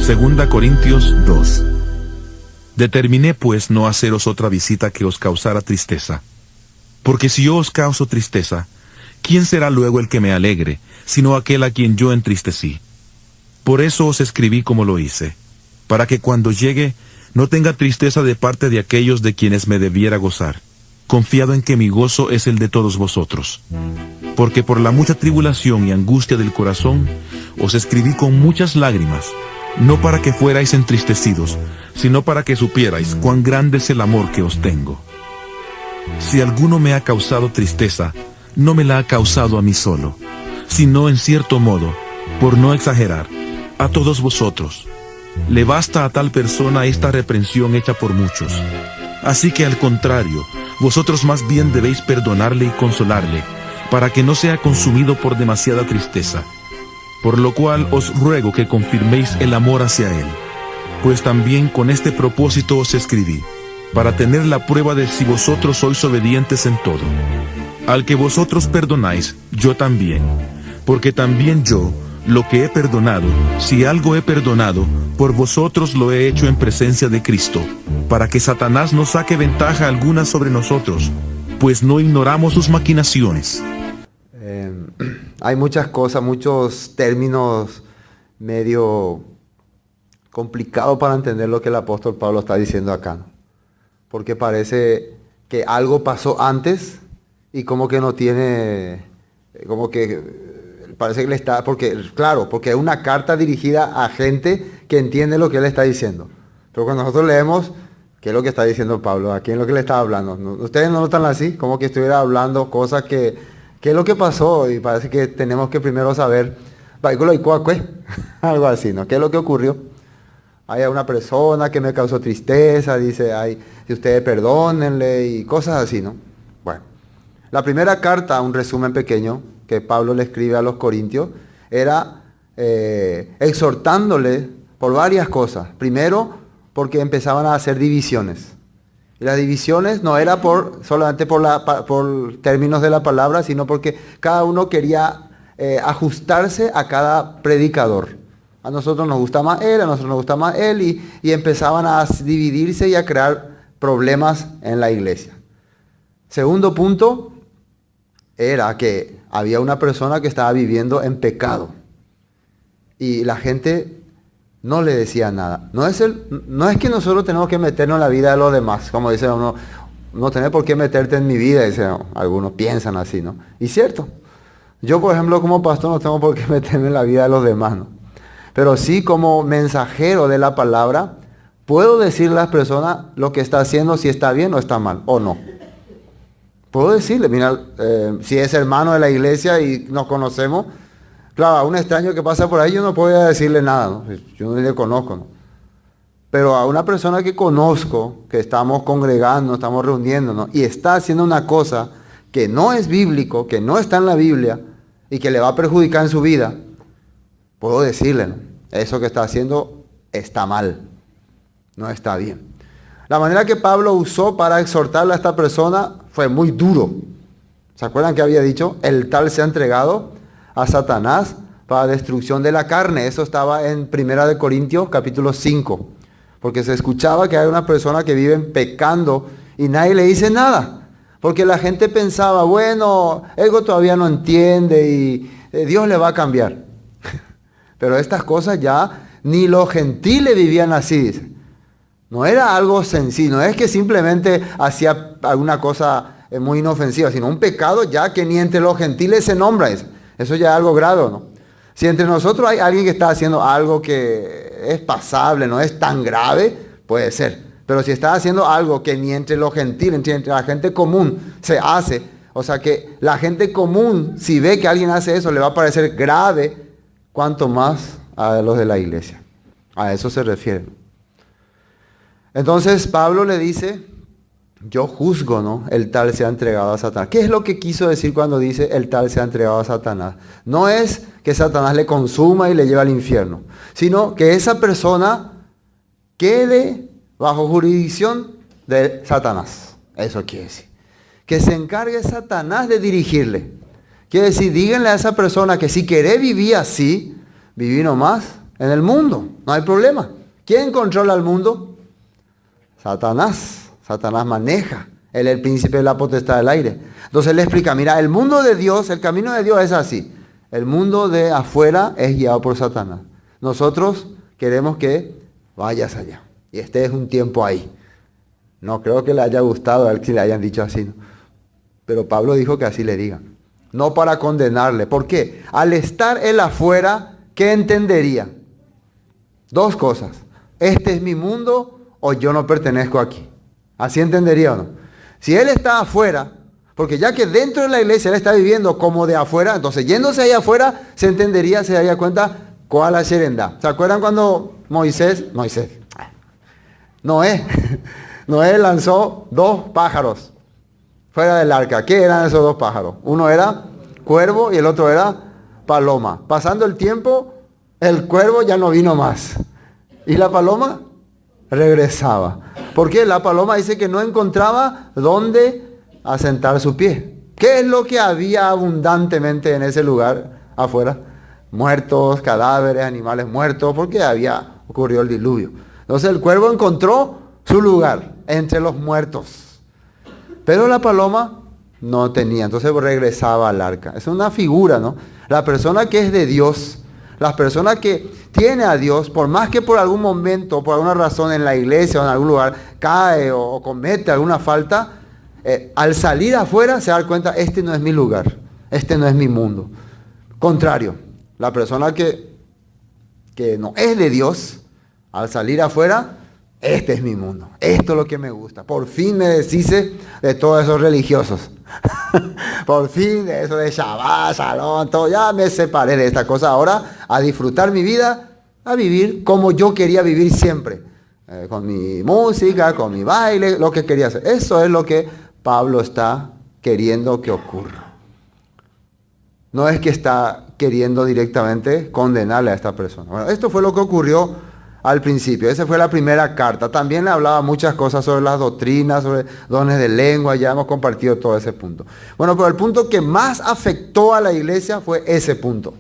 Segunda Corintios 2. Determiné pues no haceros otra visita que os causara tristeza. Porque si yo os causo tristeza, ¿quién será luego el que me alegre, sino aquel a quien yo entristecí? Por eso os escribí como lo hice, para que cuando llegue no tenga tristeza de parte de aquellos de quienes me debiera gozar, confiado en que mi gozo es el de todos vosotros. Porque por la mucha tribulación y angustia del corazón, os escribí con muchas lágrimas, no para que fuerais entristecidos, sino para que supierais cuán grande es el amor que os tengo. Si alguno me ha causado tristeza, no me la ha causado a mí solo, sino en cierto modo, por no exagerar, a todos vosotros. Le basta a tal persona esta reprensión hecha por muchos. Así que al contrario, vosotros más bien debéis perdonarle y consolarle, para que no sea consumido por demasiada tristeza. Por lo cual os ruego que confirméis el amor hacia él, pues también con este propósito os escribí, para tener la prueba de si vosotros sois obedientes en todo. Al que vosotros perdonáis, yo también, porque también yo, lo que he perdonado, si algo he perdonado, por vosotros lo he hecho en presencia de Cristo, para que Satanás no saque ventaja alguna sobre nosotros, pues no ignoramos sus maquinaciones. Hay muchas cosas, muchos términos medio complicados para entender lo que el apóstol Pablo está diciendo acá, ¿no? Porque parece que algo pasó antes y como que no tiene, como que parece que le está, porque claro, porque es una carta dirigida a gente que entiende lo que él está diciendo. Pero cuando nosotros leemos, ¿qué es lo que está diciendo Pablo? ¿A quién es lo que le está hablando? ¿Ustedes no notan así? Como que estuviera hablando cosas que ¿qué es lo que pasó? Y parece que tenemos que primero saber, algo así, ¿no? ¿Qué es lo que ocurrió? Hay una persona que me causó tristeza, dice, si ustedes perdónenle y cosas así, ¿no? Bueno, la primera carta, un resumen pequeño que Pablo le escribe a los corintios, era exhortándole por varias cosas. Primero, porque empezaban a hacer divisiones. Y las divisiones no era solamente por términos de la palabra, sino porque cada uno quería ajustarse a cada predicador. A nosotros nos gusta más él, a nosotros nos gusta más él, y empezaban a dividirse y a crear problemas en la iglesia. Segundo punto era que había una persona que estaba viviendo en pecado. Y la gente no le decía nada. No es que nosotros tenemos que meternos en la vida de los demás, como dice uno, no tenés por qué meterte en mi vida, dice, algunos piensan así, ¿no? Y cierto, yo por ejemplo como pastor no tengo por qué meterme en la vida de los demás, ¿no? Pero sí como mensajero de la palabra, puedo decirle a las personas lo que está haciendo, si está bien o está mal, o no. Puedo decirle, mira, si es hermano de la iglesia y nos conocemos, claro, a un extraño que pasa por ahí yo no puedo decirle nada, ¿no? Yo no le conozco, ¿no? Pero a una persona que conozco, que estamos congregando, estamos reuniéndonos y está haciendo una cosa que no es bíblico, que no está en la Biblia y que le va a perjudicar en su vida, puedo decirle, ¿no? Eso que está haciendo está mal, no está bien. La manera que Pablo usó para exhortarle a esta persona fue muy duro. ¿Se acuerdan que había dicho? El tal se ha entregado a Satanás para destrucción de la carne. Eso estaba en 1 Corintios capítulo 5. Porque se escuchaba que hay una persona que vive pecando y nadie le dice nada. Porque la gente pensaba, bueno, Ego todavía no entiende y Dios le va a cambiar. Pero estas cosas ya ni los gentiles vivían así, dice. No era algo sencillo, no es que simplemente hacía alguna cosa muy inofensiva, sino un pecado ya que ni entre los gentiles se nombra eso. Eso ya es algo grave, ¿no? Si entre nosotros hay alguien que está haciendo algo que es pasable, no es tan grave, puede ser. Pero si está haciendo algo que ni entre los gentiles, entre la gente común se hace, o sea que la gente común, si ve que alguien hace eso, le va a parecer grave, cuanto más a los de la iglesia. A eso se refiere. Entonces Pablo le dice, yo juzgo, ¿no? El tal se ha entregado a Satanás. ¿Qué es lo que quiso decir cuando dice el tal se ha entregado a Satanás? No es que Satanás le consuma y le lleve al infierno, sino que esa persona quede bajo jurisdicción de Satanás. Eso quiere decir. Que se encargue Satanás de dirigirle. Quiere decir, díganle a esa persona que si quiere vivir así, vivir nomás, en el mundo, no hay problema. ¿Quién controla el mundo? Satanás. Satanás maneja. Él es el príncipe de la potestad del aire. Entonces él le explica, mira, el mundo de Dios, el camino de Dios es así. El mundo de afuera es guiado por Satanás. Nosotros queremos que vayas allá y estés un tiempo ahí. No creo que le haya gustado a él que le hayan dicho así, ¿no? Pero Pablo dijo que así le digan. No para condenarle. ¿Por qué? Al estar él afuera, ¿qué entendería? Dos cosas. Este es mi mundo o yo no pertenezco aquí. ¿Así entendería o no? Si él está afuera, porque ya que dentro de la iglesia él está viviendo como de afuera, entonces yéndose ahí afuera, se entendería, se daría cuenta cuál la sherendá. ¿Se acuerdan cuando Noé lanzó 2 pájaros fuera del arca? ¿Qué eran esos 2 pájaros? Uno era cuervo y el otro era paloma. Pasando el tiempo, el cuervo ya no vino más. Y la paloma regresaba. Porque la paloma dice que no encontraba dónde asentar su pie. ¿Qué es lo que había abundantemente en ese lugar afuera? Muertos, cadáveres, animales muertos, porque había ocurrido el diluvio. Entonces el cuervo encontró su lugar entre los muertos. Pero la paloma no tenía, entonces regresaba al arca. Es una figura, ¿no? La persona que es de Dios, la persona que tiene a Dios, por más que por algún momento, por alguna razón en la iglesia o en algún lugar cae o comete alguna falta, al salir afuera se da cuenta, este no es mi lugar, este no es mi mundo. Contrario, la persona que no es de Dios, al salir afuera, este es mi mundo, esto es lo que me gusta. Por fin me deshice de todos esos religiosos. Por fin de eso de Shabbat, Shalom, todo, ya me separé de esta cosa. Ahora a disfrutar mi vida, a vivir como yo quería vivir siempre. Con mi música, con mi baile, lo que quería hacer. Eso es lo que Pablo está queriendo que ocurra. No es que está queriendo directamente condenarle a esta persona. Bueno, esto fue lo que ocurrió al principio. Esa fue la primera carta. También le hablaba muchas cosas sobre las doctrinas, sobre dones de lengua. Ya hemos compartido todo ese punto. Bueno, pero el punto que más afectó a la iglesia fue ese punto.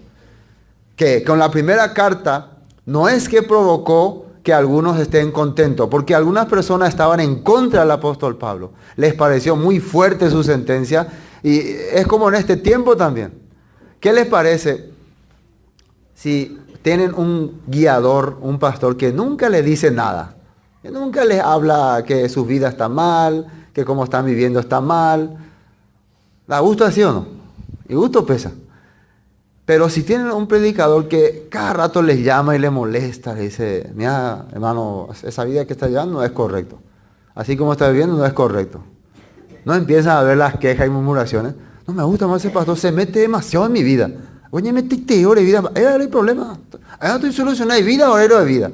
Que con la primera carta no es que provocó que algunos estén contentos, porque algunas personas estaban en contra del apóstol Pablo. Les pareció muy fuerte su sentencia y es como en este tiempo también. ¿Qué les parece si tienen un guiador, un pastor que nunca les dice nada? Que nunca les habla que su vida está mal, que cómo están viviendo está mal. ¿Da gusto así o no? Y gusto pesa. Pero si tienen un predicador que cada rato les llama y les molesta, le dice, mira, hermano, esa vida que está llevando no es correcto. Así como está viviendo no es correcto. No empiezan a ver las quejas y murmuraciones. No me gusta más ese pastor, se mete demasiado en mi vida. Oye, metiste hora de vida, era el problema. Ahora estoy solucionando, ¿hay vida o héroe de vida?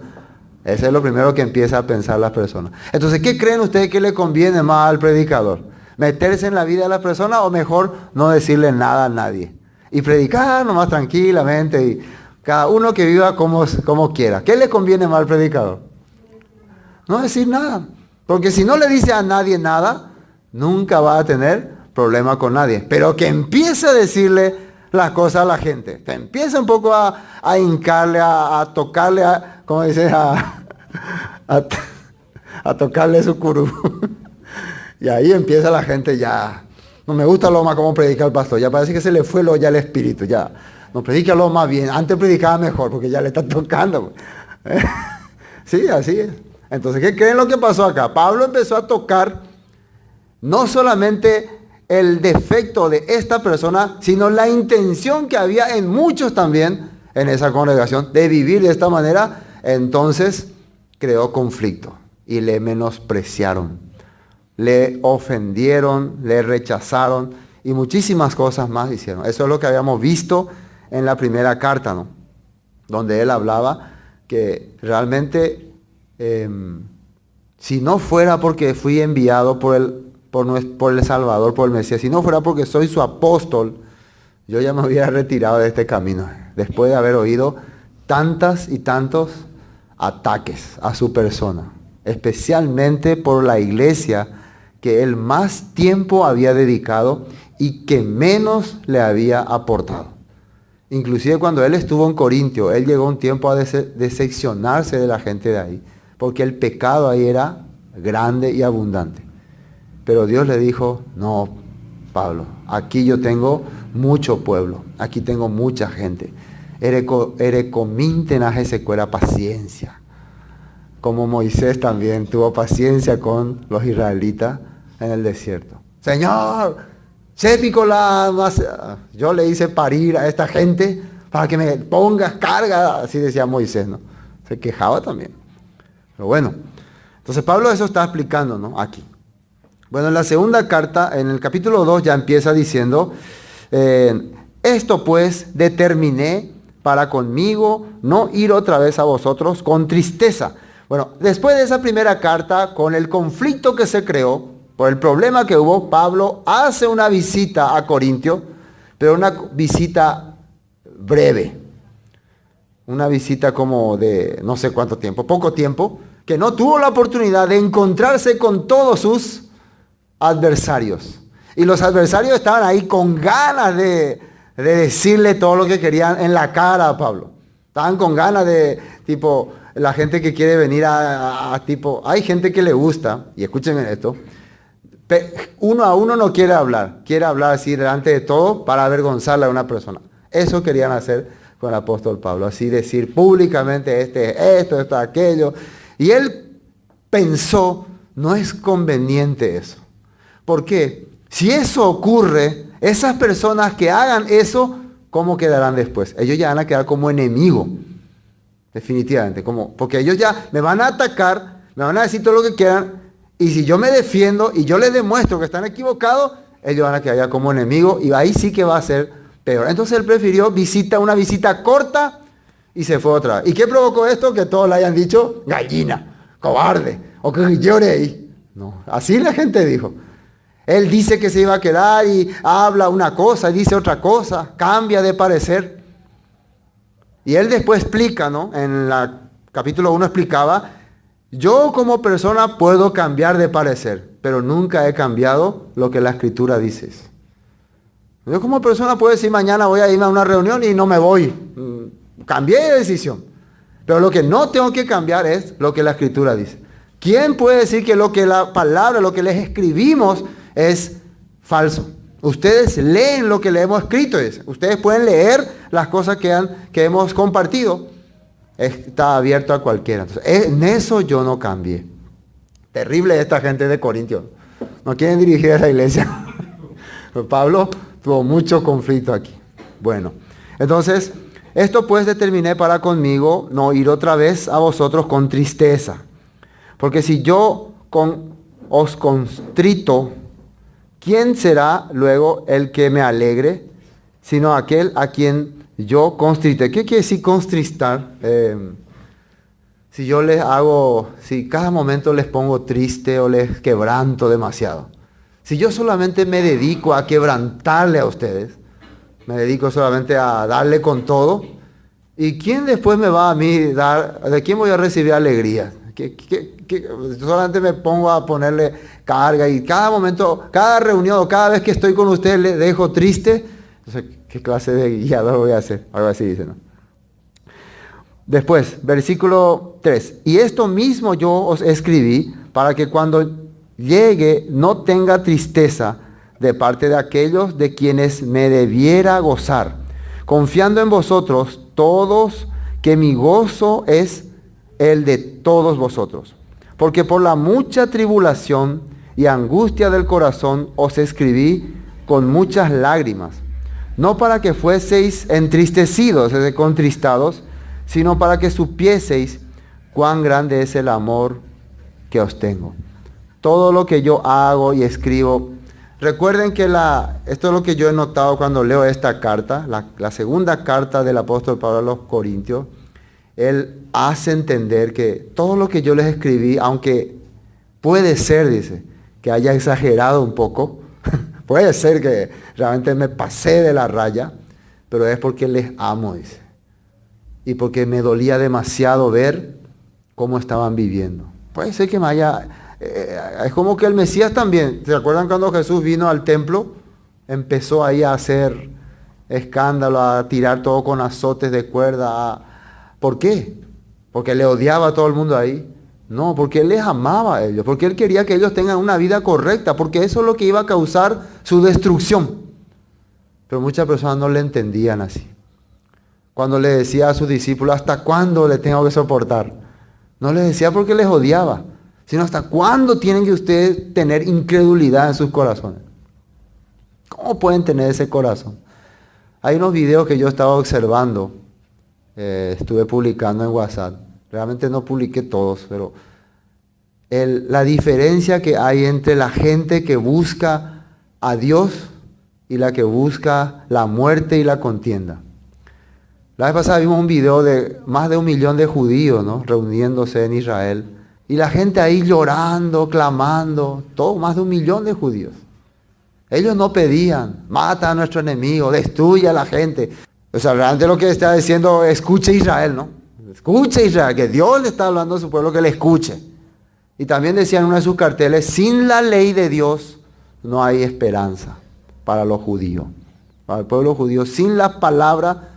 Ese es lo primero que empieza a pensar las personas. Entonces, ¿qué creen ustedes que le conviene más al predicador? ¿Meterse en la vida de la persona o mejor no decirle nada a nadie? Y predicar nomás tranquilamente y cada uno que viva como quiera. ¿Qué le conviene más al predicador? No decir nada. Porque si no le dice a nadie nada, nunca va a tener problema con nadie. Pero que empiece a decirle las cosas a la gente. Te empieza un poco a hincarle, a tocarle, como dice, a tocarle su curú. Y ahí empieza la gente ya. No me gusta lo más como predica el pastor. Ya parece que se le fue ya el espíritu. Ya. No, predica lo más bien. Antes predicaba mejor porque ya le está tocando. Sí, así es. Entonces, ¿qué creen lo que pasó acá? Pablo empezó a tocar no solamente el defecto de esta persona, sino la intención que había en muchos también en esa congregación de vivir de esta manera. Entonces creó conflicto y le menospreciaron, le ofendieron, le rechazaron y muchísimas cosas más hicieron. Eso es lo que habíamos visto en la primera carta, ¿no? Donde él hablaba que realmente si no fuera porque fui enviado por el Salvador, por el Mesías, si no fuera porque soy su apóstol, yo ya me hubiera retirado de este camino, después de haber oído tantas y tantos ataques a su persona, especialmente por la iglesia que él más tiempo había dedicado y que menos le había aportado. Inclusive cuando él estuvo en Corintio, él llegó un tiempo a decepcionarse de la gente de ahí, porque el pecado ahí era grande y abundante. Pero Dios le dijo, no, Pablo, aquí yo tengo mucho pueblo, aquí tengo mucha gente. Erecomíntenas ese cuera paciencia. Como Moisés también tuvo paciencia con los israelitas en el desierto. Señor, yo le hice parir a esta gente para que me pongas carga, así decía Moisés, ¿no? Se quejaba también. Pero bueno, entonces Pablo eso está explicando, ¿no? Aquí. Bueno, en la segunda carta, en el capítulo 2, ya empieza diciendo, esto pues determiné para conmigo no ir otra vez a vosotros con tristeza. Bueno, después de esa primera carta, con el conflicto que se creó, por el problema que hubo, Pablo hace una visita a Corintio, pero una visita breve. Una visita como de no sé cuánto tiempo, poco tiempo, que no tuvo la oportunidad de encontrarse con todos sus adversarios. Y los adversarios estaban ahí con ganas de decirle todo lo que querían en la cara a Pablo. Estaban con ganas de, tipo, la gente que quiere venir tipo, hay gente que le gusta, y escúchenme esto, uno a uno no quiere hablar así delante de todo para avergonzarle a una persona. Eso querían hacer con el apóstol Pablo, así decir públicamente esto, aquello. Y él pensó, no es conveniente eso. ¿Por qué? Si eso ocurre, esas personas que hagan eso, ¿cómo quedarán después? Ellos ya van a quedar como enemigos, definitivamente. Porque ellos ya me van a atacar, me van a decir todo lo que quieran, y si yo me defiendo y yo les demuestro que están equivocados, ellos van a quedar ya como enemigos, y ahí sí que va a ser peor. Entonces él prefirió una visita corta, y se fue otra vez. ¿Y qué provocó esto? Que todos le hayan dicho, gallina, cobarde, o que llore ahí. No, así la gente dijo. Él dice que se iba a quedar y habla una cosa y dice otra cosa, cambia de parecer. Y él después explica, ¿no? En el capítulo 1 explicaba, yo como persona puedo cambiar de parecer, pero nunca he cambiado lo que la Escritura dice. Yo como persona puedo decir mañana voy a irme a una reunión y no me voy. Cambié de decisión. Pero lo que no tengo que cambiar es lo que la Escritura dice. ¿Quién puede decir que lo que la palabra, lo que les escribimos es falso? Ustedes leen lo que le hemos escrito. Ustedes pueden leer las cosas que hemos compartido. Está abierto a cualquiera. Entonces, en eso yo no cambié. Terrible esta gente de Corintios. No quieren dirigir a la iglesia. Pablo tuvo mucho conflicto aquí. Bueno, entonces, esto pues determiné para conmigo no ir otra vez a vosotros con tristeza. Porque si yo os constrito, ¿quién será luego el que me alegre? Sino aquel a quien yo constrité. ¿Qué quiere decir constristar? Si yo si cada momento les pongo triste o les quebranto demasiado. Si yo solamente me dedico a quebrantarle a ustedes, me dedico solamente a darle con todo, ¿y quién después me va a mí dar, de quién voy a recibir alegría? Solamente me pongo a ponerle carga y cada momento, cada reunión, cada vez que estoy con ustedes le dejo triste. Entonces, ¿qué clase de guiador voy a hacer? Algo así dice, ¿no? Después, versículo 3. Y esto mismo yo os escribí para que cuando llegue no tenga tristeza de parte de aquellos de quienes me debiera gozar, confiando en vosotros todos que mi gozo es el de todos vosotros. Porque por la mucha tribulación y angustia del corazón os escribí con muchas lágrimas, no para que fueseis entristecidos, es decir, contristados, sino para que supieseis cuán grande es el amor que os tengo. Todo lo que yo hago y escribo, recuerden que esto es lo que yo he notado cuando leo esta carta, la segunda carta del apóstol Pablo a los Corintios. Él hace entender que todo lo que yo les escribí, aunque puede ser, dice, que haya exagerado un poco, puede ser que realmente me pasé de la raya, pero es porque les amo, dice. Y porque me dolía demasiado ver cómo estaban viviendo. Puede ser que me haya... es como que el Mesías también, ¿se acuerdan cuando Jesús vino al templo? Empezó ahí a hacer escándalo, a tirar todo con azotes de cuerda. ¿Por qué? ¿Porque le odiaba a todo el mundo ahí? No, porque él les amaba a ellos, porque él quería que ellos tengan una vida correcta, porque eso es lo que iba a causar su destrucción. Pero muchas personas no le entendían así. Cuando le decía a sus discípulos, ¿hasta cuándo le tengo que soportar? No les decía porque les odiaba, sino hasta cuándo tienen que ustedes tener incredulidad en sus corazones. ¿Cómo pueden tener ese corazón? Hay unos videos que yo estaba observando, estuve publicando en WhatsApp. Realmente no publiqué todos, pero la diferencia que hay entre la gente que busca a Dios y la que busca la muerte y la contienda. La vez pasada vimos un video de más de 1 millón de judíos, ¿no?, reuniéndose en Israel. Y la gente ahí llorando, clamando, todo, más de 1 millón de judíos. Ellos no pedían, mata a nuestro enemigo, destruye a la gente. O sea, realmente lo que está diciendo, escuche Israel, ¿no? Escuche Israel, que Dios le está hablando a su pueblo que le escuche. Y también decían en uno de sus carteles, sin la ley de Dios no hay esperanza para los judíos. Para el pueblo judío, sin la palabra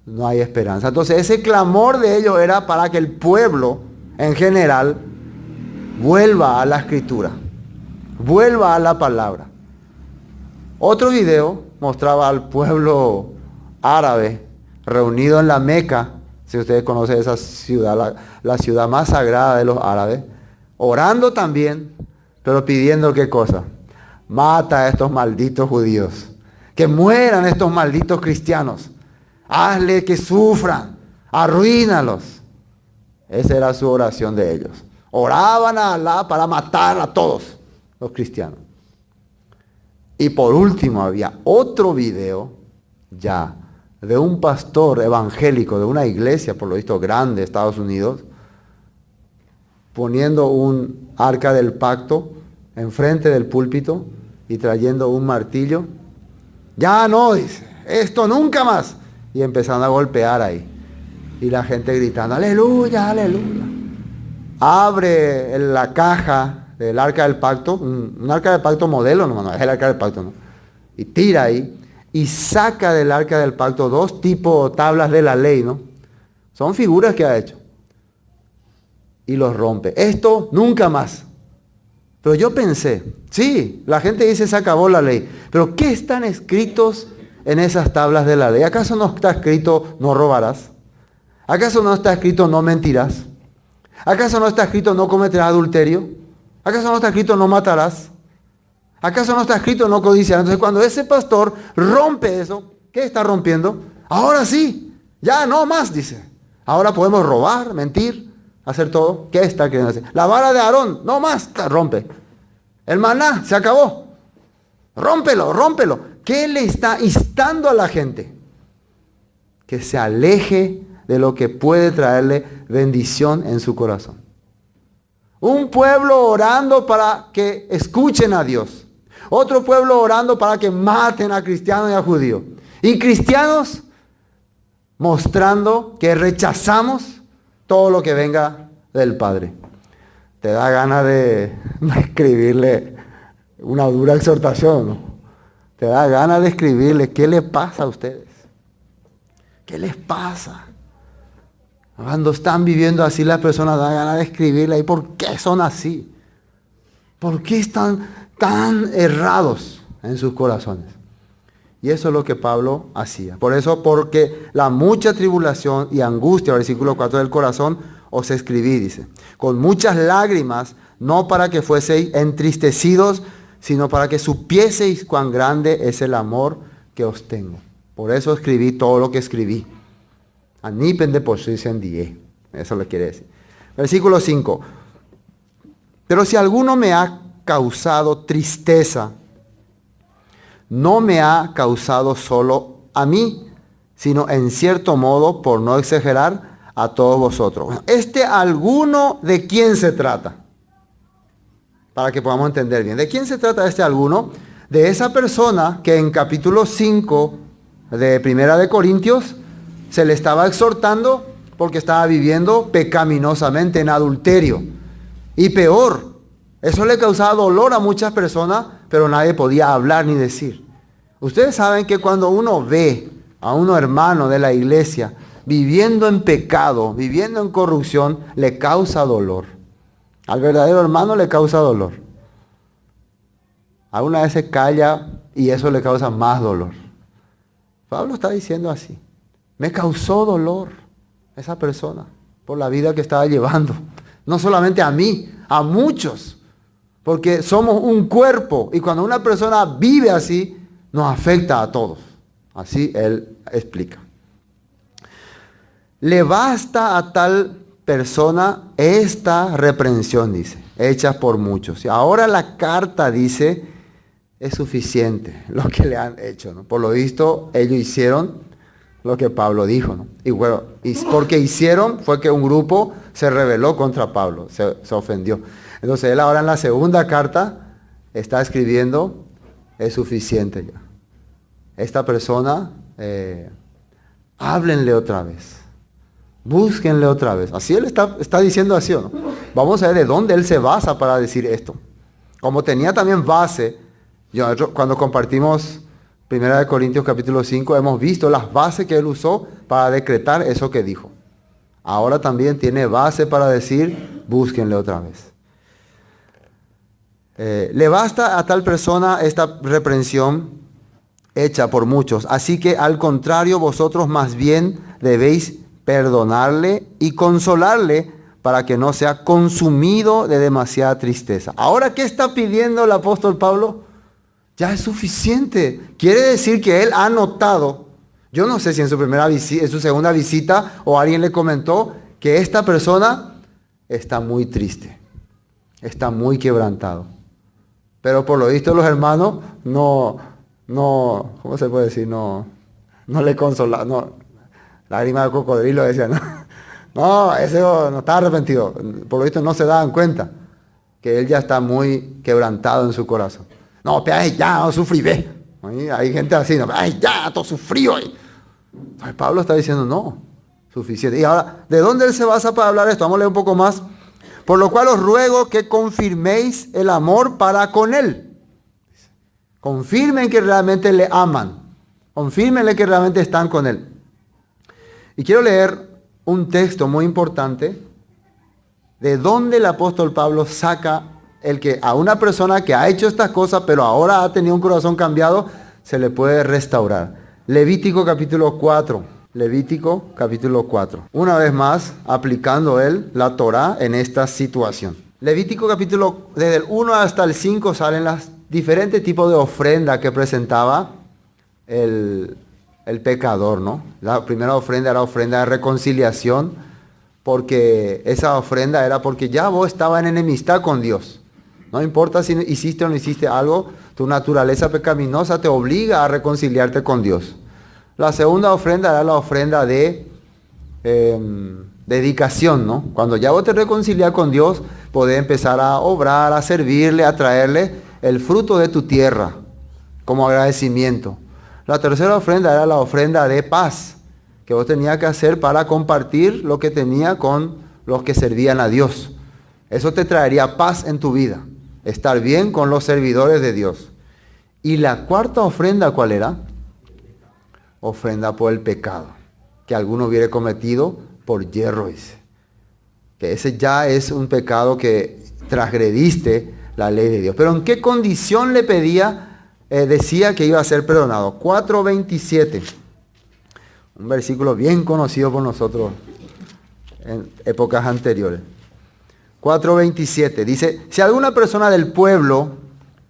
no hay esperanza. Entonces ese clamor de ellos era para que el pueblo en general vuelva a la escritura, vuelva a la palabra. Otro video mostraba al pueblo árabe reunido en la Meca, si ustedes conocen esa ciudad, la ciudad más sagrada de los árabes, orando también, pero pidiendo ¿qué cosa? Mata a estos malditos judíos, que mueran estos malditos cristianos, hazle que sufran, arruínalos. Esa era su oración de ellos. Oraban a Alá para matar a todos los cristianos. Y por último había otro video ya de un pastor evangélico de una iglesia, por lo visto grande, de Estados Unidos, poniendo un arca del pacto enfrente del púlpito y trayendo un martillo. Ya no, dice, esto nunca más. Y empezando a golpear ahí. Y la gente gritando, aleluya, aleluya. Abre la caja del arca del pacto, un arca del pacto modelo, no es el arca del pacto, ¿no? Y tira ahí. Y saca del arca del pacto 2 tipos tablas de la ley, ¿no? Son figuras que ha hecho. Y los rompe. Esto nunca más. Pero yo pensé, sí, la gente dice se acabó la ley. Pero ¿qué están escritos en esas tablas de la ley? ¿Acaso no está escrito no robarás? ¿Acaso no está escrito no mentirás? ¿Acaso no está escrito no cometerás adulterio? ¿Acaso no está escrito no matarás? ¿Acaso no está escrito no codiciarás? Entonces cuando ese pastor rompe eso, ¿qué está rompiendo? Ahora sí, ya no más, dice. Ahora podemos robar, mentir, hacer todo. ¿Qué está queriendo hacer? La vara de Aarón, no más, rompe. El maná, se acabó. Rómpelo, rómpelo. ¿Qué le está instando a la gente? Que se aleje de lo que puede traerle bendición en su corazón. Un pueblo orando para que escuchen a Dios. Otro pueblo orando para que maten a cristianos y a judíos. Y cristianos mostrando que rechazamos todo lo que venga del Padre. Te da ganas de escribirle una dura exhortación, ¿no? Te da ganas de escribirle, ¿qué le pasa a ustedes? ¿Qué les pasa? Cuando están viviendo así, las personas dan ganas de escribirle, ¿y por qué son así? ¿Por qué están tan errados en sus corazones? Y eso es lo que Pablo hacía. Por eso, porque la mucha tribulación y angustia, versículo 4 del corazón, os escribí, dice, con muchas lágrimas, no para que fueseis entristecidos, sino para que supieseis cuán grande es el amor que os tengo. Por eso escribí todo lo que escribí. Anipende por si die. Eso le quiere decir. Versículo 5. Pero si alguno me ha causado tristeza, no me ha causado solo a mí, sino en cierto modo, por no exagerar, a todos vosotros. Bueno, alguno, ¿de quién se trata? Para que podamos entender bien. ¿De quién se trata este alguno? De esa persona que en capítulo 5 de Primera de Corintios se le estaba exhortando porque estaba viviendo pecaminosamente en adulterio. Y peor, eso le causaba dolor a muchas personas, pero nadie podía hablar ni decir. Ustedes saben que cuando uno ve a un hermano de la iglesia, viviendo en pecado, viviendo en corrupción, le causa dolor. Al verdadero hermano le causa dolor. Alguna vez se calla y eso le causa más dolor. Pablo está diciendo así. Me causó dolor esa persona por la vida que estaba llevando. No solamente a mí, a muchos. Porque somos un cuerpo y cuando una persona vive así, nos afecta a todos. Así él explica. Le basta a tal persona esta reprensión, dice, hecha por muchos. Y ahora la carta dice, es suficiente lo que le han hecho, ¿no? Por lo visto, ellos hicieron lo que Pablo dijo, ¿no? Y bueno, y porque hicieron fue que un grupo se rebeló contra Pablo, se ofendió. Entonces él ahora en la segunda carta está escribiendo, es suficiente ya. Esta persona, háblenle otra vez. Búsquenle otra vez. Así él está diciendo así, ¿o no? Vamos a ver de dónde él se basa para decir esto. Como tenía también base, cuando compartimos 1 Corintios capítulo 5, hemos visto las bases que él usó para decretar eso que dijo. Ahora también tiene base para decir, búsquenle otra vez. Le basta a tal persona esta reprensión hecha por muchos. Así que al contrario, vosotros más bien debéis perdonarle y consolarle para que no sea consumido de demasiada tristeza. Ahora, ¿qué está pidiendo el apóstol Pablo? Ya es suficiente. Quiere decir que él ha notado, yo no sé si en su segunda visita o alguien le comentó que esta persona está muy triste, está muy quebrantado. Pero por lo visto los hermanos no, ¿cómo se puede decir? No le consolaron, no. Lágrima de cocodrilo, decía, no. No, ese no está arrepentido. Por lo visto no se daban cuenta que él ya está muy quebrantado en su corazón. No, pero ya, no sufrí, ve. Hay gente así, no, ay, ya, todo sufrió. Entonces Pablo está diciendo, no, suficiente. Y ahora, ¿de dónde él se basa para hablar esto? Vamos a leer un poco más. Por lo cual os ruego que confirméis el amor para con él. Confirmen que realmente le aman. Confírmenle que realmente están con él. Y quiero leer un texto muy importante de donde el apóstol Pablo saca el que a una persona que ha hecho estas cosas, pero ahora ha tenido un corazón cambiado, se le puede restaurar. Levítico capítulo 4. Levítico capítulo 4. Una vez más, aplicando él la Torá en esta situación. Levítico capítulo, desde el 1 hasta el 5 salen los diferentes tipos de ofrenda que presentaba el pecador, ¿no? La primera ofrenda era ofrenda de reconciliación, porque esa ofrenda era porque ya vos estabas en enemistad con Dios. No importa si hiciste o no hiciste algo, tu naturaleza pecaminosa te obliga a reconciliarte con Dios. La segunda ofrenda era la ofrenda de dedicación, ¿no? Cuando ya vos te reconcilias con Dios, podés empezar a obrar, a servirle, a traerle el fruto de tu tierra como agradecimiento. La tercera ofrenda era la ofrenda de paz, que vos tenías que hacer para compartir lo que tenía con los que servían a Dios. Eso te traería paz en tu vida, estar bien con los servidores de Dios. Y la cuarta ofrenda, ¿cuál era? Ofrenda por el pecado, que alguno hubiera cometido por yerro, dice. Que ese ya es un pecado que transgrediste la ley de Dios. Pero ¿en qué condición le pedía? Decía que iba a ser perdonado. 4:27. Un versículo bien conocido por nosotros en épocas anteriores. 4:27. Dice, si alguna persona del pueblo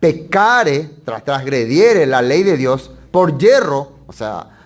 pecare, transgrediere la ley de Dios por yerro, o sea,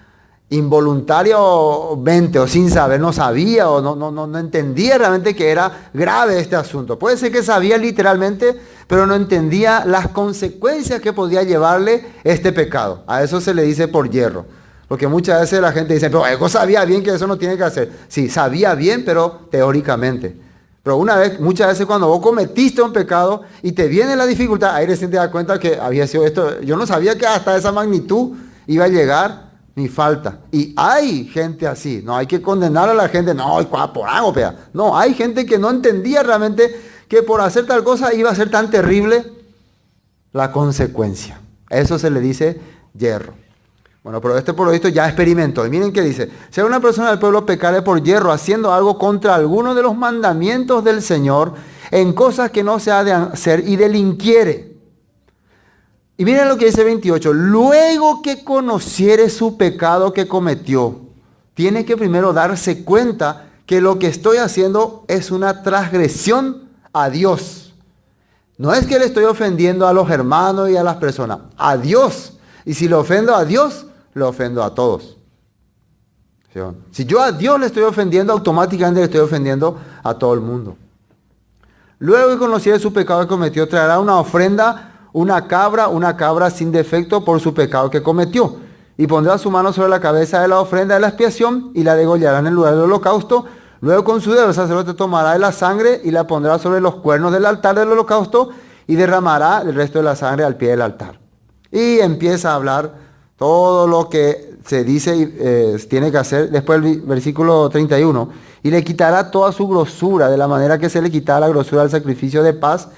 involuntariamente o sin saber, no sabía o no entendía realmente que era grave este asunto. Puede ser que sabía literalmente, pero no entendía las consecuencias que podía llevarle este pecado. A eso se le dice por yerro. Porque muchas veces la gente dice, pero él sabía bien que eso no tiene que hacer. Sí, sabía bien, pero teóricamente. Pero muchas veces cuando vos cometiste un pecado y te viene la dificultad, ahí recién te das cuenta que había sido esto. Yo no sabía que hasta esa magnitud iba a llegar mi falta. Y hay gente así, no hay que condenar a la gente, no, por algo, pea. No, hay gente que no entendía realmente que por hacer tal cosa iba a ser tan terrible la consecuencia. Eso se le dice yerro. Bueno, pero este por lo visto ya experimentó. Y miren qué dice. Si una persona del pueblo pecare por yerro haciendo algo contra alguno de los mandamientos del Señor, en cosas que no se ha de hacer y delinquiere. Y miren lo que dice 28. Luego que conociere su pecado que cometió, tiene que primero darse cuenta que lo que estoy haciendo es una transgresión a Dios. No es que le estoy ofendiendo a los hermanos y a las personas, a Dios. Y si le ofendo a Dios, le ofendo a todos. Si yo a Dios le estoy ofendiendo, automáticamente le estoy ofendiendo a todo el mundo. Luego que conociere su pecado que cometió, traerá una ofrenda, una cabra sin defecto por su pecado que cometió. Y pondrá su mano sobre la cabeza de la ofrenda de la expiación y la degollará en el lugar del holocausto. Luego con su dedo el sacerdote tomará de la sangre y la pondrá sobre los cuernos del altar del holocausto y derramará el resto de la sangre al pie del altar. Y empieza a hablar todo lo que se dice y tiene que hacer. Después el versículo 31. Y le quitará toda su grosura, de la manera que se le quitaba la grosura al sacrificio de paz.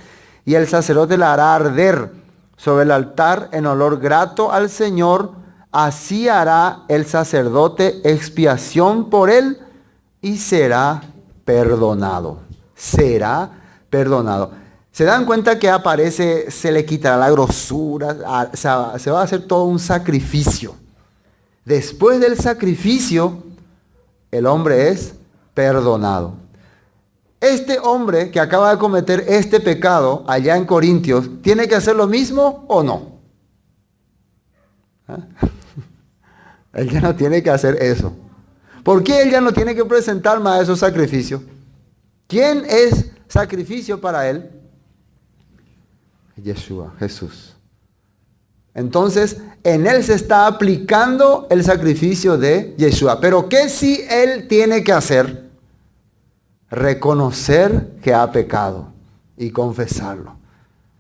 Y el sacerdote la hará arder sobre el altar en olor grato al Señor. Así hará el sacerdote expiación por él y será perdonado. Será perdonado. ¿Se dan cuenta que aparece, se le quitará la grosura? Se va a hacer todo un sacrificio. Después del sacrificio, el hombre es perdonado. Este hombre que acaba de cometer este pecado allá en Corintios, ¿tiene que hacer lo mismo o no? Él ya no tiene que hacer eso. ¿Por qué él ya no tiene que presentar más esos sacrificios? ¿Quién es sacrificio para él? Yeshua, Jesús. Entonces, en él se está aplicando el sacrificio de Yeshua. Pero ¿qué sí él tiene que hacer? Reconocer que ha pecado y confesarlo.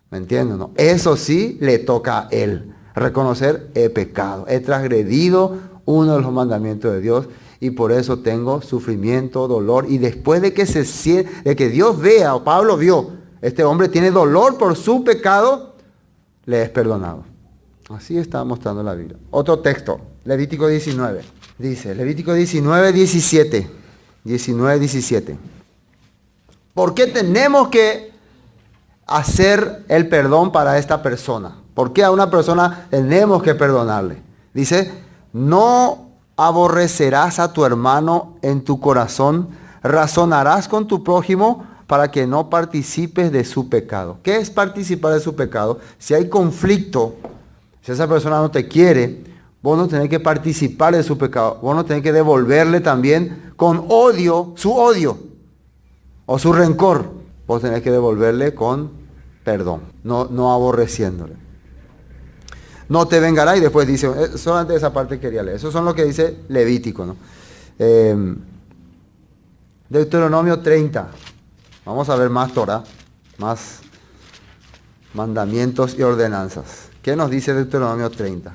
¿Me entienden? ¿No? Eso sí le toca a él. Reconocer, he pecado, he transgredido uno de los mandamientos de Dios y por eso tengo sufrimiento, dolor. Y después de que Dios vea, o Pablo vio, este hombre tiene dolor por su pecado, le es perdonado. Así está mostrando la Biblia. Otro texto, Levítico 19. Dice, Levítico 19, 17. 19, 17. ¿Por qué tenemos que hacer el perdón para esta persona? ¿Por qué a una persona tenemos que perdonarle? Dice, no aborrecerás a tu hermano en tu corazón, razonarás con tu prójimo para que no participes de su pecado. ¿Qué es participar de su pecado? Si hay conflicto, si esa persona no te quiere, vos no tenés que participar de su pecado. Vos no tenés que devolverle también con odio, su odio o su rencor. Vos tenés que devolverle con perdón, no aborreciéndole. No te vengará, y después dice, solamente esa parte quería leer. Eso son lo que dice Levítico, ¿no? Deuteronomio 30. Vamos a ver más Torah, más mandamientos y ordenanzas. ¿Qué nos dice Deuteronomio 30?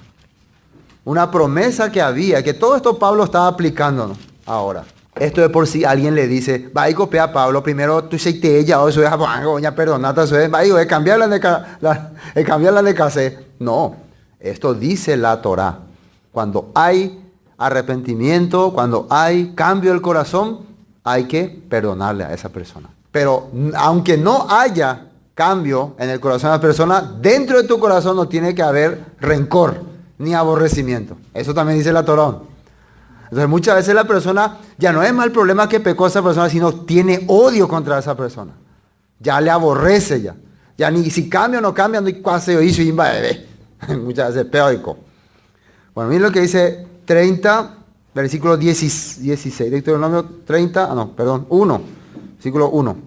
Una promesa que había, que todo esto Pablo estaba aplicando, ¿no? Ahora. Esto es por si alguien le dice, va y copia a Pablo, primero tú se te ella, o eso es doña perdonata, eso es, va y cambiarla de casé. No, esto dice la Torah. Cuando hay arrepentimiento, cuando hay cambio del corazón, hay que perdonarle a esa persona. Pero aunque no haya cambio en el corazón de la persona, dentro de tu corazón no tiene que haber rencor ni aborrecimiento. Eso también dice la Torah. Entonces muchas veces la persona, ya no es más el problema que pecó esa persona, sino tiene odio contra esa persona. Ya le aborrece ya. Ya ni si cambia o no cambia, no cuase o hizo y bebé. Muchas veces peorico. Bueno, miren lo que dice 30, versículo 16. Deuteronomio 1, versículo 1.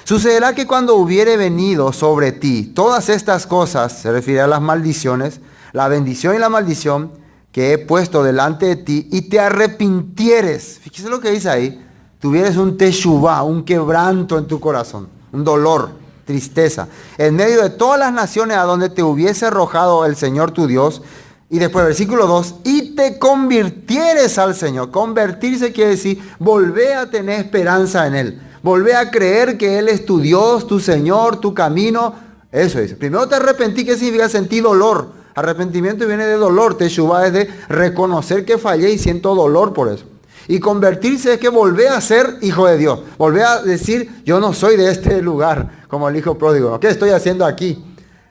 Sucederá que cuando hubiere venido sobre ti todas estas cosas, se refiere a las maldiciones, la bendición y la maldición, que he puesto delante de ti, y te arrepintieres. Fíjese lo que dice ahí. Tuvieres un teshuvah, un quebranto en tu corazón, un dolor, tristeza, en medio de todas las naciones a donde te hubiese arrojado el Señor tu Dios. Y después versículo 2, y te convirtieres al Señor. Convertirse quiere decir, volver a tener esperanza en Él. Volver a creer que Él es tu Dios, tu Señor, tu camino. Eso dice. Primero te arrepentí, ¿qué significa? Sentir dolor. Arrepentimiento viene de dolor. Teshuvah es de reconocer que fallé y siento dolor por eso. Y convertirse es que volver a ser hijo de Dios. Volver a decir, yo no soy de este lugar, como el hijo pródigo. ¿Qué estoy haciendo aquí?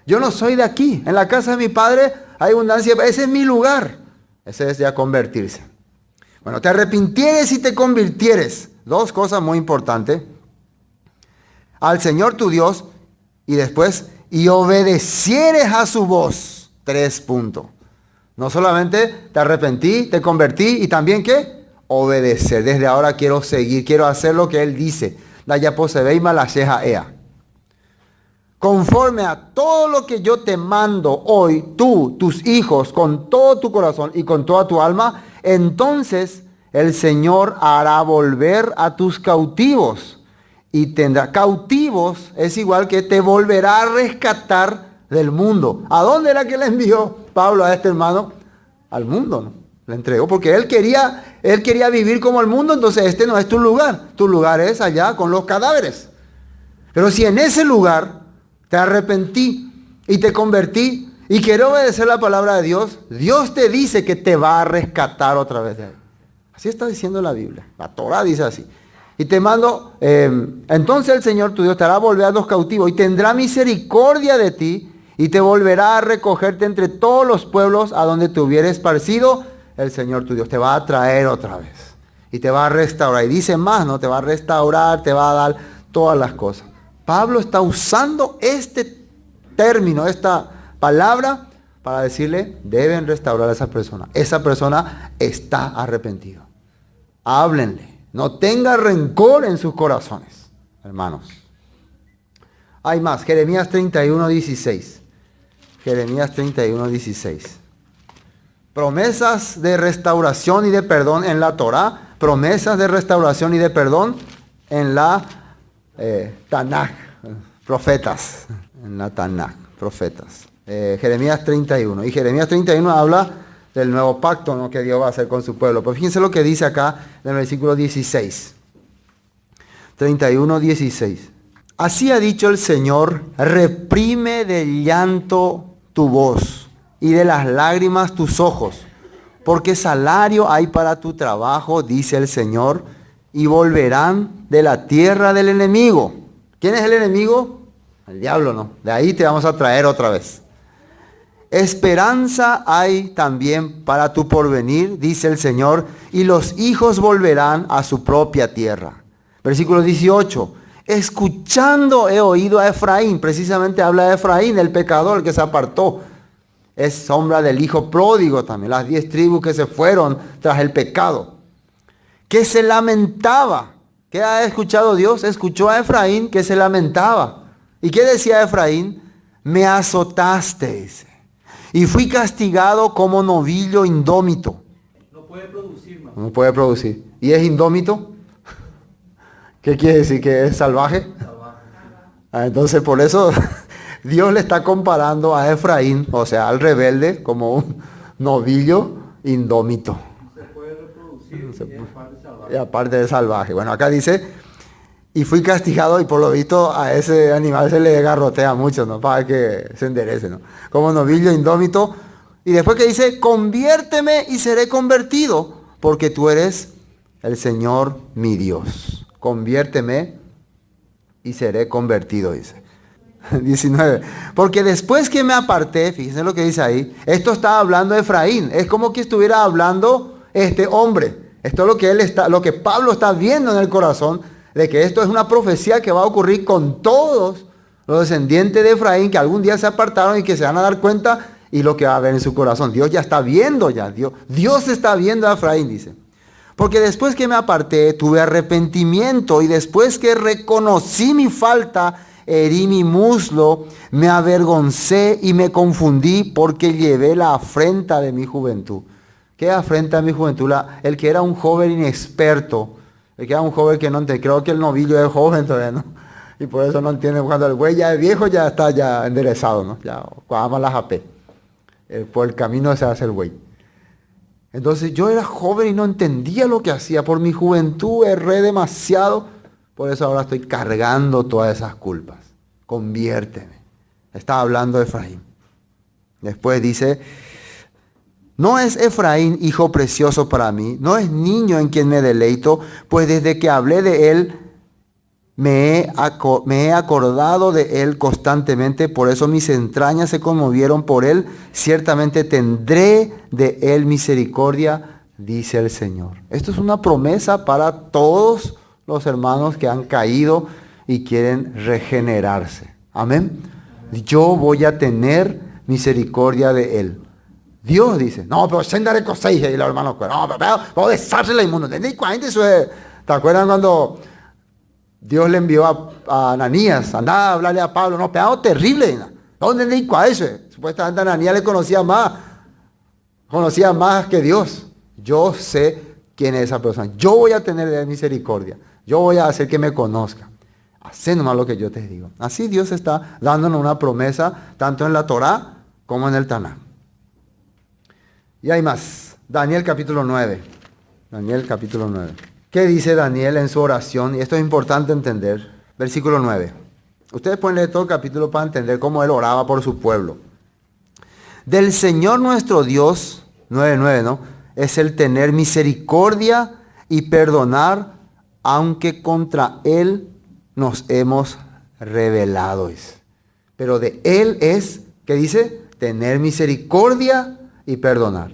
Yo no soy de aquí. En la casa de mi padre hay abundancia. Ese es mi lugar. Ese es ya convertirse. Bueno, te arrepintieres y te convirtieres. Dos cosas muy importantes. Al Señor tu Dios y después, y obedecieres a su voz. 3 puntos. No solamente te arrepentí, te convertí y también ¿qué? Obedecer. Desde ahora quiero seguir, quiero hacer lo que Él dice. Daya posebei malasheja ea. Conforme a todo lo que yo te mando hoy, tú, tus hijos, con todo tu corazón y con toda tu alma, entonces el Señor hará volver a tus cautivos. Y tendrá cautivos, es igual que te volverá a rescatar del mundo. ¿A dónde era que le envió Pablo a este hermano? Al mundo, ¿no? Le entregó porque él quería vivir como el mundo, entonces este no es tu lugar. Tu lugar es allá con los cadáveres. Pero si en ese lugar te arrepentí y te convertí y quiero obedecer la palabra de Dios, Dios te dice que te va a rescatar otra vez de ahí. Así está diciendo la Biblia. La Torah dice así. Y te mando, entonces el Señor tu Dios te hará volver a los cautivos y tendrá misericordia de ti y te volverá a recogerte entre todos los pueblos a donde te hubieras esparcido. El Señor tu Dios te va a traer otra vez y te va a restaurar. Y dice más, ¿no? Te va a restaurar, te va a dar todas las cosas. Pablo está usando este término, esta palabra, para decirle, deben restaurar a esa persona. Esa persona está arrepentida. Háblenle. No tenga rencor en sus corazones, hermanos. Hay más. Jeremías 31:16. Jeremías 31:16. Promesas de restauración y de perdón en la Torá. Promesas de restauración y de perdón en la Tanaj. Profetas. En la Tanaj. Profetas. Jeremías 31. Y Jeremías 31 habla del nuevo pacto, ¿no?, que Dios va a hacer con su pueblo. Pero fíjense lo que dice acá en el versículo 16. 31:16. Así ha dicho el Señor, reprime del llanto tu voz y de las lágrimas tus ojos, porque salario hay para tu trabajo, dice el Señor, y volverán de la tierra del enemigo. ¿Quién es el enemigo? El diablo, ¿no? De ahí te vamos a traer otra vez. Esperanza hay también para tu porvenir, dice el Señor, y los hijos volverán a su propia tierra. Versículo 18. Escuchando he oído a Efraín, precisamente habla de Efraín, el pecador que se apartó. Es sombra del hijo pródigo también, las 10 tribus que se fueron tras el pecado. Que se lamentaba. ¿Qué ha escuchado Dios? Escuchó a Efraín que se lamentaba. ¿Y qué decía Efraín? Me azotaste, dice. Y fui castigado como novillo indómito. No puede producir más. No puede producir. ¿Y es indómito? ¿Qué quiere decir? ¿Que es salvaje? Entonces por eso Dios le está comparando a Efraín, o sea, al rebelde, como un novillo indómito. Se puede reproducir y es parte salvaje. Y aparte de salvaje. Bueno, acá dice... Y fui castigado y por lo visto a ese animal se le garrotea mucho, ¿no? Para que se enderece, ¿no? Como novillo indómito. Y después que dice, conviérteme y seré convertido, porque tú eres el Señor mi Dios. Conviérteme y seré convertido, dice. 19. Porque después que me aparté, fíjense lo que dice ahí, esto está hablando de Efraín. Es como que estuviera hablando este hombre. Esto es lo que Pablo está viendo en el corazón, de que esto es una profecía que va a ocurrir con todos los descendientes de Efraín que algún día se apartaron y que se van a dar cuenta y lo que va a haber en su corazón. Dios ya está viendo ya. Dios está viendo a Efraín, dice. Porque después que me aparté, tuve arrepentimiento y después que reconocí mi falta, herí mi muslo, me avergoncé y me confundí porque llevé la afrenta de mi juventud. ¿Qué afrenta de mi juventud? El que era un joven inexperto. El que era un joven que no entiende, creo que el novillo es joven todavía, ¿no? Y por eso no entiende, cuando el güey ya es viejo ya está ya enderezado, ¿no? Ya, cuando la japé. Por el camino se hace el güey. Entonces yo era joven y no entendía lo que hacía. Por mi juventud erré demasiado. Por eso ahora estoy cargando todas esas culpas. Conviérteme. Estaba hablando de Efraín. Después dice, ¿no es Efraín hijo precioso para mí? ¿No es niño en quien me deleito? Pues desde que hablé de él, me he acordado de él constantemente, por eso mis entrañas se conmovieron por él. Ciertamente tendré de él misericordia, dice el Señor. Esto es una promesa para todos los hermanos que han caído y quieren regenerarse. Amén. Yo voy a tener misericordia de él. Dios dice, no, pero sendare cosas, y los hermanos, no, pero vamos a deshacer la inmundo. ¿Te acuerdan cuando Dios le envió a Ananías? Andaba a hablarle a Pablo, no, pecado terrible. ¿Dónde le dijo a eso? Supuestamente Ananías le conocía más que Dios. Yo sé quién es esa persona. Yo voy a tener de él misericordia. Yo voy a hacer que me conozca. Hacé nomás lo que yo te digo. Así Dios está dándonos una promesa, tanto en la Torá como en el Tanaj. Y hay más. Daniel capítulo 9. Daniel capítulo 9. ¿Qué dice Daniel en su oración? Y esto es importante entender. Versículo 9. Ustedes pueden leer todo el capítulo para entender cómo él oraba por su pueblo. Del Señor nuestro Dios, 9:9, ¿no? Es el tener misericordia y perdonar, aunque contra Él nos hemos rebelado. Pero de Él es, ¿qué dice? Tener misericordia y perdonar.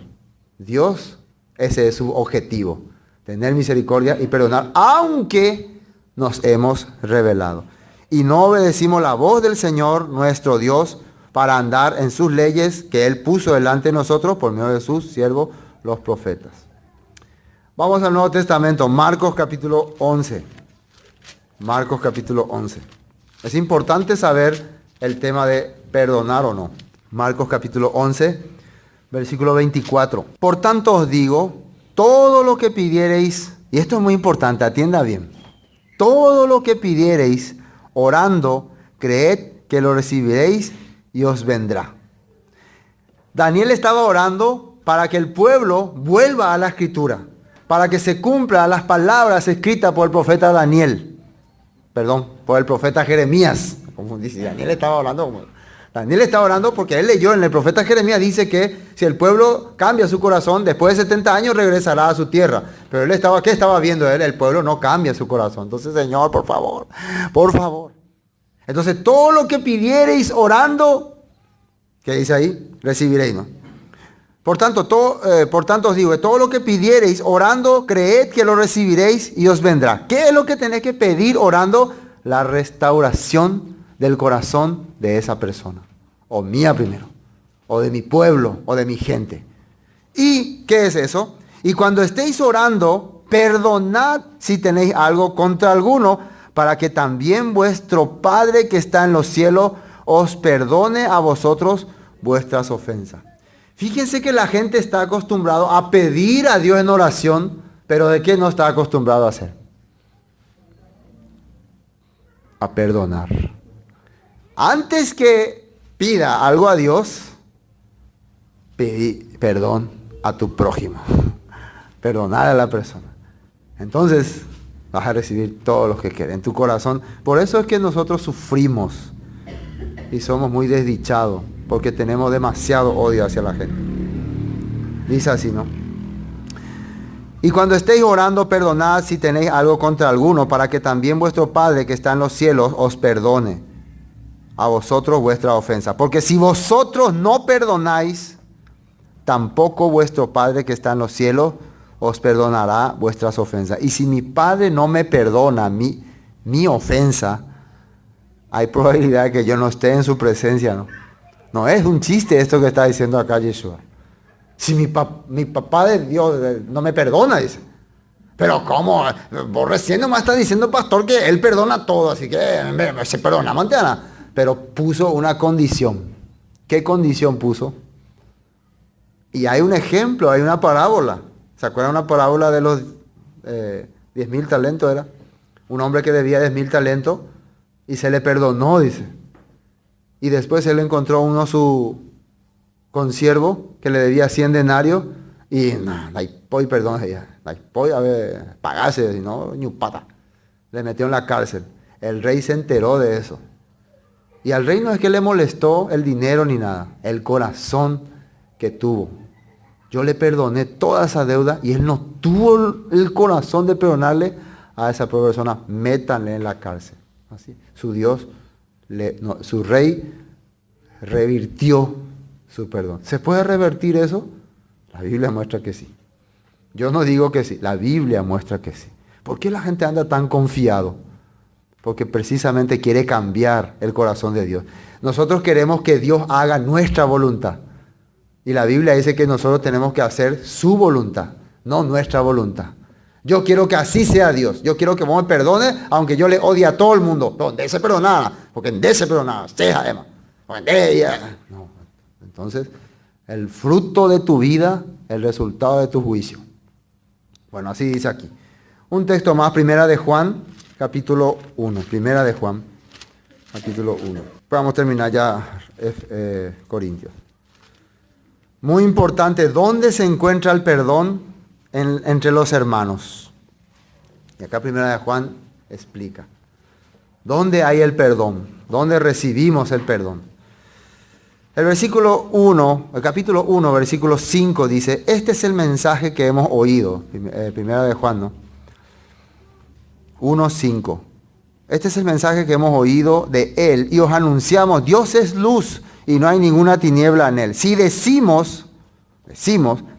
Dios, ese es su objetivo. Tener misericordia y perdonar, aunque nos hemos rebelado. Y no obedecimos la voz del Señor nuestro Dios para andar en sus leyes que Él puso delante de nosotros por medio de sus siervos, los profetas. Vamos al Nuevo Testamento, Marcos capítulo 11. Marcos capítulo 11. Es importante saber el tema de perdonar o no. Marcos capítulo 11, versículo 24. Por tanto os digo, todo lo que pidiereis, y esto es muy importante, atienda bien. Todo lo que pidiereis orando, creed que lo recibiréis y os vendrá. Daniel estaba orando para que el pueblo vuelva a la escritura, para que se cumplan las palabras escritas por el profeta Daniel. Perdón, por el profeta Jeremías. Como dice, Daniel estaba orando porque él leyó en el profeta Jeremías, dice que si el pueblo cambia su corazón, después de 70 años regresará a su tierra. Pero él estaba, ¿qué estaba viendo él? El pueblo no cambia su corazón. Entonces, Señor, por favor. Entonces, todo lo que pidiereis orando, ¿qué dice ahí? Recibiréis, ¿no? Por tanto os digo, todo lo que pidiereis orando, creed que lo recibiréis y os vendrá. ¿Qué es lo que tenéis que pedir orando? La restauración del corazón de esa persona. O mía primero. O de mi pueblo. O de mi gente. ¿Y qué es eso? Y cuando estéis orando, perdonad si tenéis algo contra alguno, para que también vuestro Padre que está en los cielos os perdone a vosotros vuestras ofensas. Fíjense que la gente está acostumbrado a pedir a Dios en oración, pero ¿de qué no está acostumbrado a hacer? A perdonar. Antes que pida algo a Dios, pedí perdón a tu prójimo. Perdonar a la persona. Entonces vas a recibir todo lo que quede en tu corazón. Por eso es que nosotros sufrimos y somos muy desdichados, porque tenemos demasiado odio hacia la gente. Dice así, ¿no? Y cuando estéis orando, perdonad si tenéis algo contra alguno, para que también vuestro Padre que está en los cielos os perdone a vosotros vuestra ofensa. Porque si vosotros no perdonáis, tampoco vuestro Padre que está en los cielos os perdonará vuestras ofensas. Y si mi Padre no me perdona mi ofensa, hay probabilidad de que yo no esté en su presencia, ¿no? No es un chiste esto que está diciendo acá Yeshua. Si mi papá de Dios no me perdona, dice. Pero ¿cómo? Vos recién nomás estás diciendo, pastor, que Él perdona todo, así que se perdona, Montana. Pero puso una condición. ¿Qué condición puso? Y hay un ejemplo, hay una parábola. ¿Se acuerdan una parábola de los 10.000 talentos? Era un hombre que debía 10.000 talentos y se le perdonó, dice. Y después él encontró su consiervo que le debía 100 denarios y perdón, a ver, pagase, si no, ñupata. Le metió en la cárcel. El rey se enteró de eso. Y al rey no es que le molestó el dinero ni nada, el corazón que tuvo. Yo le perdoné toda esa deuda y él no tuvo el corazón de perdonarle a esa persona. Métanle en la cárcel. Así. Su Dios, su rey, revirtió su perdón. ¿Se puede revertir eso? La Biblia muestra que sí. Yo no digo que sí, la Biblia muestra que sí. ¿Por qué la gente anda tan confiado? Porque precisamente quiere cambiar el corazón de Dios. Nosotros queremos que Dios haga nuestra voluntad. Y la Biblia dice que nosotros tenemos que hacer su voluntad, no nuestra voluntad. Yo quiero que así sea Dios. Yo quiero que vos me perdones, aunque yo le odie a todo el mundo. Donde se perdonaba, porque en se perdonaba. No. Entonces, el fruto de tu vida, el resultado de tu juicio. Bueno, así dice aquí. Un texto más, Primera de Juan, capítulo 1. Primera de Juan, capítulo 1. Vamos a terminar ya Corintios. Muy importante, ¿dónde se encuentra el perdón entre los hermanos? Y acá Primera de Juan explica. ¿Dónde hay el perdón? ¿Dónde recibimos el perdón? El versículo 1, el capítulo 1, versículo 5 dice, este es el mensaje que hemos oído. Primera de Juan, ¿no? 1:5. Este es el mensaje que hemos oído de Él y os anunciamos, Dios es luz y no hay ninguna tiniebla en Él. Si decimos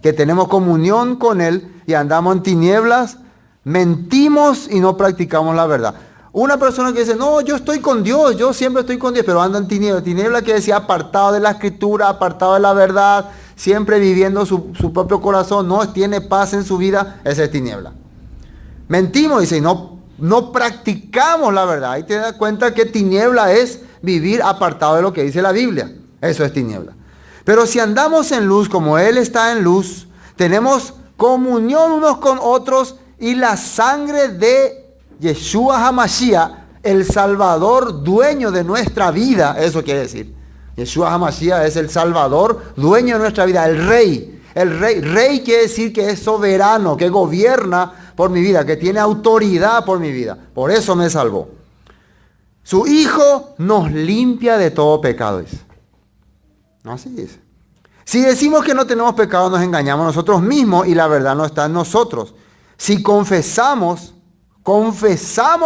que tenemos comunión con Él y andamos en tinieblas, mentimos y no practicamos la verdad. Una persona que dice, no, yo estoy con Dios, yo siempre estoy con Dios, pero anda en tiniebla. Tiniebla quiere decir apartado de la Escritura, apartado de la verdad, siempre viviendo su propio corazón, no tiene paz en su vida, esa es tiniebla. Mentimos, dice, y no practicamos la verdad. Ahí te das cuenta que tiniebla es vivir apartado de lo que dice la Biblia. Eso es tiniebla. Pero si andamos en luz, como Él está en luz, tenemos comunión unos con otros y la sangre de Yeshua HaMashiach, el Salvador, dueño de nuestra vida, eso quiere decir. Yeshua HaMashiach es el Salvador, dueño de nuestra vida, el Rey. Rey quiere decir que es soberano, que gobierna por mi vida, que tiene autoridad por mi vida. Por eso me salvó. Su Hijo nos limpia de todo pecado, dice. Así dice. Si decimos que no tenemos pecado, nos engañamos nosotros mismos y la verdad no está en nosotros. Si confesamos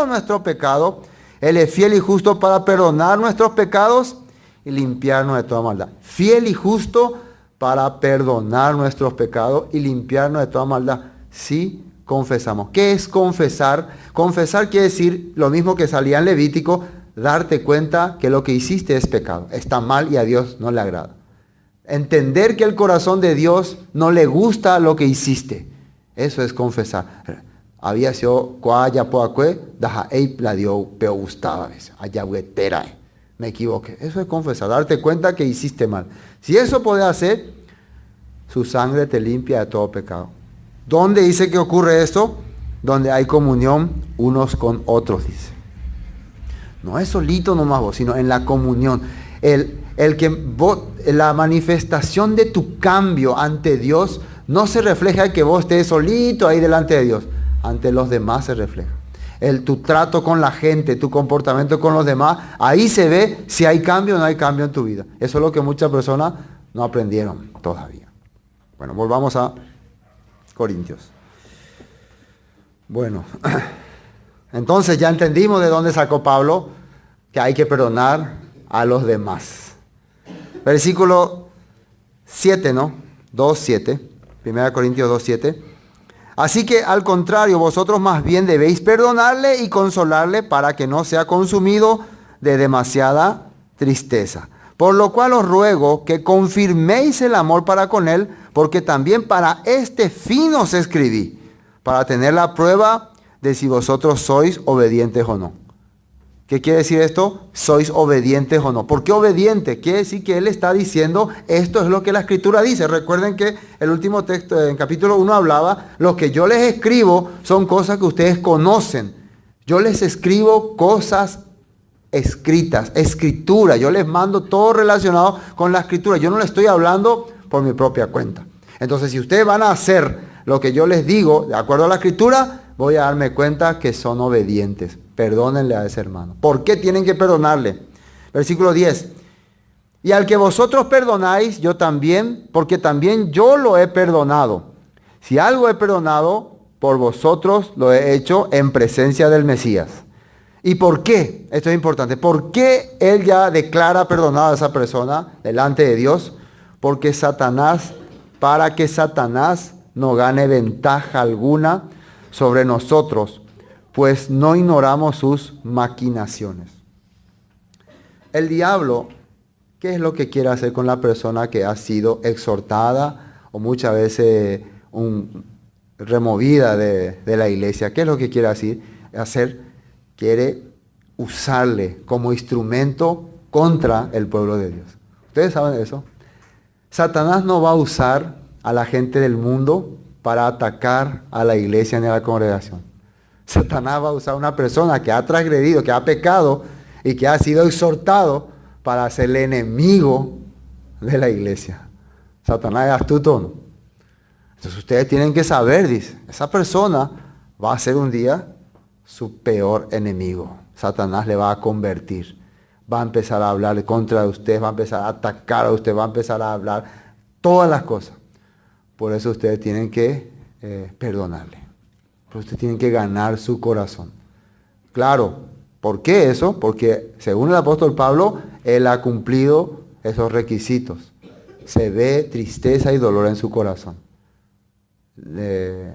nuestro pecado, Él es fiel y justo para perdonar nuestros pecados y limpiarnos de toda maldad. Fiel y justo para perdonar nuestros pecados y limpiarnos de toda maldad. Si confesamos. ¿Qué es confesar? Confesar quiere decir lo mismo que salía en Levítico, darte cuenta que lo que hiciste es pecado, está mal y a Dios no le agrada. Entender que el corazón de Dios no le gusta lo que hiciste. Eso es confesar. Había sido me equivoqué. Eso es confesar, darte cuenta que hiciste mal. Si eso puede hacer, su sangre te limpia de todo pecado. ¿Dónde dice que ocurre esto? Donde hay comunión unos con otros, dice. No es solito nomás vos, sino en la comunión. La manifestación de tu cambio ante Dios no se refleja en que vos estés solito ahí delante de Dios. Ante los demás se refleja. Tu trato con la gente, tu comportamiento con los demás, ahí se ve si hay cambio o no hay cambio en tu vida. Eso es lo que muchas personas no aprendieron todavía. Bueno, volvamos a Corintios. Bueno, entonces ya entendimos de dónde sacó Pablo que hay que perdonar a los demás. Versículo 7, ¿no? 2:7. 1 Corintios 2:7. Así que al contrario, vosotros más bien debéis perdonarle y consolarle para que no sea consumido de demasiada tristeza. Por lo cual os ruego que confirméis el amor para con él, porque también para este fin os escribí, para tener la prueba de si vosotros sois obedientes o no. ¿Qué quiere decir esto? Sois obedientes o no. ¿Por qué obediente? Quiere decir que él está diciendo, esto es lo que la Escritura dice. Recuerden que el último texto, en capítulo 1 hablaba, lo que yo les escribo son cosas que ustedes conocen. Yo les escribo cosas escritas, escritura. Yo les mando todo relacionado con la Escritura. Yo no les estoy hablando por mi propia cuenta. Entonces, si ustedes van a hacer lo que yo les digo, de acuerdo a la Escritura, voy a darme cuenta que son obedientes. Perdónenle a ese hermano. ¿Por qué tienen que perdonarle? Versículo 10. Y al que vosotros perdonáis, yo también, porque también yo lo he perdonado. Si algo he perdonado, por vosotros lo he hecho en presencia del Mesías. ¿Y por qué? Esto es importante. ¿Por qué él ya declara perdonado a esa persona delante de Dios? Porque Satanás, para que Satanás no gane ventaja alguna sobre nosotros, pues no ignoramos sus maquinaciones. El diablo, ¿qué es lo que quiere hacer con la persona que ha sido exhortada o muchas veces removida de la iglesia? ¿Qué es lo que quiere hacer? Quiere usarle como instrumento contra el pueblo de Dios. ¿Ustedes saben eso? Satanás no va a usar a la gente del mundo para atacar a la iglesia ni a la congregación. Satanás va a usar a una persona que ha transgredido, que ha pecado y que ha sido exhortado para hacerle enemigo de la iglesia. Satanás es astuto, ¿no? Entonces ustedes tienen que saber, dice, esa persona va a ser un día su peor enemigo. Satanás le va a convertir. Va a empezar a hablar contra usted, va a empezar a atacar a usted, va a empezar a hablar todas las cosas. Por eso ustedes tienen que perdonarle. Por eso ustedes tienen que ganar su corazón. Claro, ¿por qué eso? Porque según el apóstol Pablo, él ha cumplido esos requisitos. Se ve tristeza y dolor en su corazón de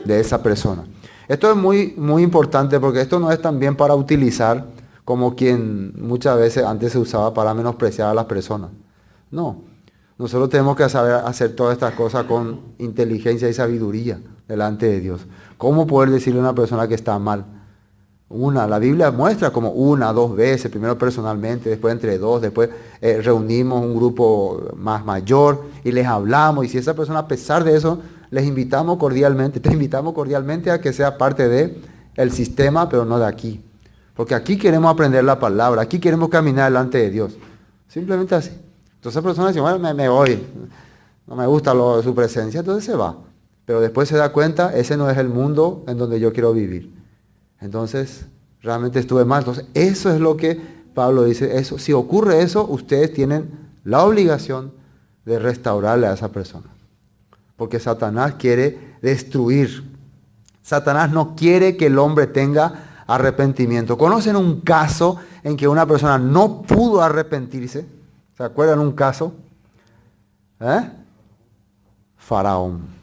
esa persona. Esto es muy, muy importante porque esto no es también para utilizar como quien muchas veces antes se usaba para menospreciar a las personas. No, nosotros tenemos que saber hacer todas estas cosas con inteligencia y sabiduría delante de Dios. ¿Cómo poder decirle a una persona que está mal? La Biblia muestra como 1, 2 veces, primero personalmente, después entre 2, después reunimos un grupo más mayor y les hablamos, y si esa persona a pesar de eso, te invitamos cordialmente a que sea parte del sistema, pero no de aquí. Porque aquí queremos aprender la palabra, aquí queremos caminar delante de Dios. Simplemente así. Entonces esa persona dice, bueno, me voy, no me gusta su presencia, entonces se va. Pero después se da cuenta, ese no es el mundo en donde yo quiero vivir. Entonces, realmente estuve mal. Entonces, eso es lo que Pablo dice. Eso, si ocurre eso, ustedes tienen la obligación de restaurarle a esa persona. Porque Satanás quiere destruir. Satanás no quiere que el hombre tenga arrepentimiento. ¿Conocen un caso en que una persona no pudo arrepentirse? ¿Se acuerdan un caso? Faraón.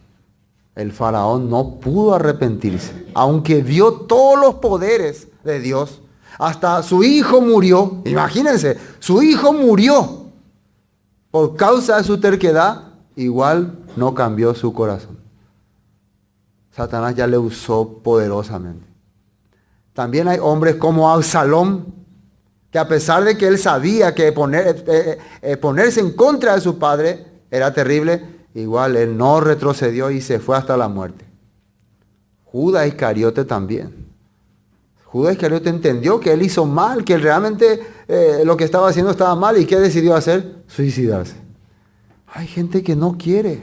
El faraón no pudo arrepentirse, aunque vio todos los poderes de Dios. Hasta su hijo murió. Imagínense, su hijo murió. Por causa de su terquedad, igual no cambió su corazón. Satanás ya le usó poderosamente. También hay hombres como Absalón, que a pesar de que él sabía que ponerse en contra de su padre era terrible, igual él no retrocedió y se fue hasta la muerte. Judas Iscariote también. Judas Iscariote entendió que él hizo mal, que él realmente lo que estaba haciendo estaba mal. ¿Y qué decidió hacer? Suicidarse. Hay gente que no quiere.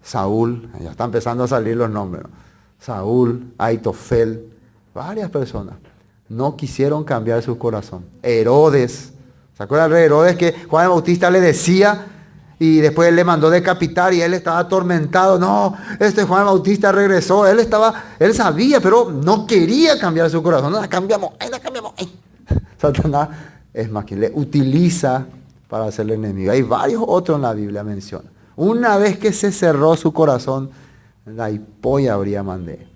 Saúl, ya están empezando a salir los nombres, ¿no? Saúl, Aitofel, varias personas no quisieron cambiar su corazón. Herodes, ¿se acuerdan de Herodes que Juan el Bautista le decía y después él le mandó decapitar y él estaba atormentado? No, Juan el Bautista regresó, él sabía, pero no quería cambiar su corazón. No, la cambiamos. Satanás es más que le utiliza para hacerle enemigo. Hay varios otros en la Biblia menciona. Una vez que se cerró su corazón, la hipolla habría mandé.